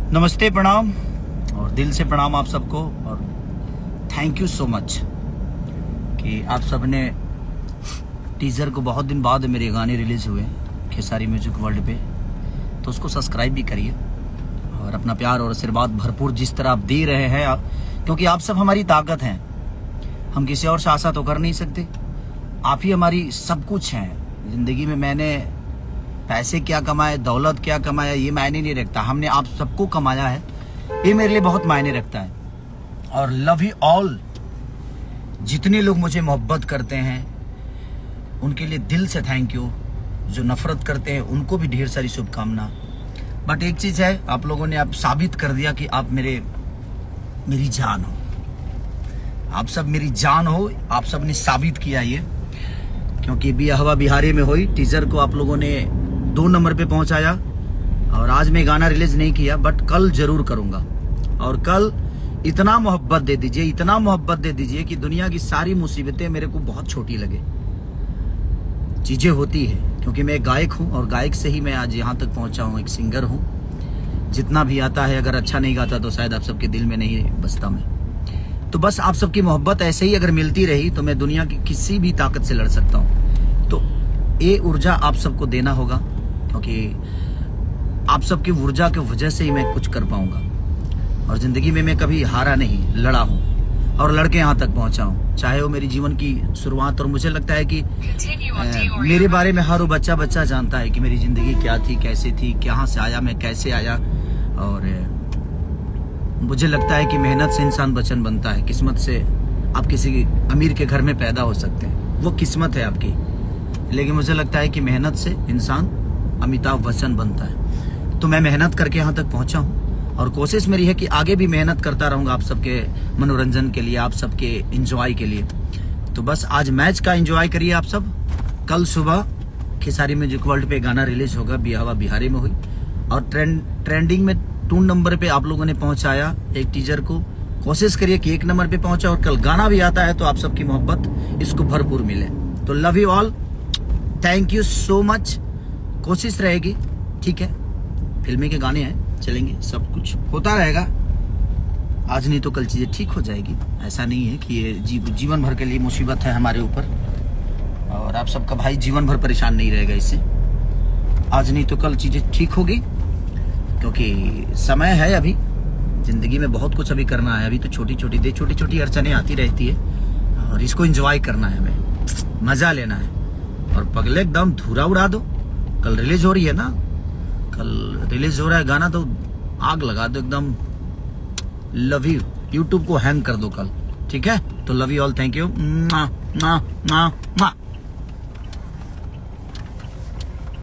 नमस्ते, प्रणाम और दिल से प्रणाम आप सबको। और थैंक यू सो मच कि आप सब ने टीज़र को बहुत दिन बाद मेरे गाने रिलीज़ हुए खेसारी म्यूजिक वर्ल्ड पे, तो उसको सब्सक्राइब भी करिए और अपना प्यार और आशीर्वाद भरपूर जिस तरह आप दे रहे हैं आप, क्योंकि आप सब हमारी ताकत हैं। हम किसी और से आशा तो कर नहीं सकते, आप ही हमारी सब कुछ हैं। ज़िंदगी में मैंने पैसे क्या कमाए, दौलत क्या कमाया, ये मायने नहीं रखता। हमने आप सबको कमाया है, ये मेरे लिए बहुत मायने रखता है। और लव यू ऑल। जितने लोग मुझे मोहब्बत करते हैं उनके लिए दिल से थैंक यू। जो नफरत करते हैं उनको भी ढेर सारी शुभकामना। बट एक चीज़ है, आप लोगों ने अब साबित कर दिया कि आप मेरी जान हो। आप सब मेरी जान हो, आप सब ने साबित किया ये। क्योंकि बियाहवा बिहारी में हुई टीजर को आप लोगों ने 2 नंबर पे पहुंचाया। और आज मैं गाना रिलीज नहीं किया, बट कल जरूर करूंगा। और कल इतना मोहब्बत दे दीजिए, इतना मोहब्बत दे दीजिए कि दुनिया की सारी मुसीबतें मेरे को बहुत छोटी लगे। चीजें होती है क्योंकि मैं गायक हूं और गायक से ही मैं आज यहाँ तक पहुंचा हूं। एक सिंगर हूं, जितना भी आता है अगर अच्छा नहीं गाता तो शायद आप सबके दिल में नहीं बसता मैं। तो बस आप सबकी मोहब्बत ऐसे ही अगर मिलती रही तो मैं दुनिया की किसी भी ताकत से लड़ सकता हूँ। तो ये ऊर्जा आप सबको देना होगा, क्योंकि आप सबकी ऊर्जा की वजह से ही मैं कुछ कर पाऊंगा। और जिंदगी में मैं कभी हारा नहीं, लड़ा हूँ और लड़के यहाँ तक पहुंचा हूँ। चाहे वो मेरी जीवन की शुरुआत, और मुझे लगता है कि मेरे बारे में हर बच्चा जानता है कि मेरी जिंदगी क्या थी, कैसे थी, कहाँ से आया मैं, कैसे आया। और मुझे लगता है कि मेहनत से इंसान वचन बनता है। किस्मत से आप किसी अमीर के घर में पैदा हो सकते हैं, वो किस्मत है आपकी। लेकिन मुझे लगता है कि मेहनत से इंसान अमिताभ बच्चन बनता है। तो मैं मेहनत करके यहाँ तक पहुँचा हूँ और कोशिश मेरी है कि आगे भी मेहनत करता रहूँगा आप सबके मनोरंजन के लिए, आप सबके एंजॉय के लिए। तो बस आज मैच का एंजॉय करिए आप सब। कल सुबह खेसारी म्यूजिक वर्ल्ड पे गाना रिलीज होगा, बियाहवा बिहारी में हुई। और ट्रेंडिंग में 2 नंबर पे आप लोगों ने पहुंचाया एक टीजर को। कोशिश करिए कि 1 नंबर पे पहुंचा और कल गाना भी आता है तो आप सबकी मोहब्बत इसको भरपूर मिले। तो love you all, thank you so much. कोशिश रहेगी, ठीक है, फिल्मी के गाने हैं, चलेंगे, सब कुछ होता रहेगा। आज नहीं तो कल चीजें ठीक हो जाएगी। ऐसा नहीं है कि ये जीवन भर के लिए मुसीबत है हमारे ऊपर। और आप सबका भाई जीवन भर परेशान नहीं रहेगा इससे। आज नहीं तो कल चीजें ठीक होगी, क्योंकि समय है अभी। जिंदगी में बहुत कुछ अभी करना है। अभी तो छोटी छोटी अड़चने आती रहती है और इसको एंजॉय करना है, हमें मजा लेना है। और पगले एकदम धूरा उड़ा दो। कल रिलीज हो रही है ना, कल रिलीज हो रहा है गाना, तो आग लगा दो एकदम। लव यू, यूट्यूब को हैंग कर दो कल, ठीक है। तो love you all, thank you.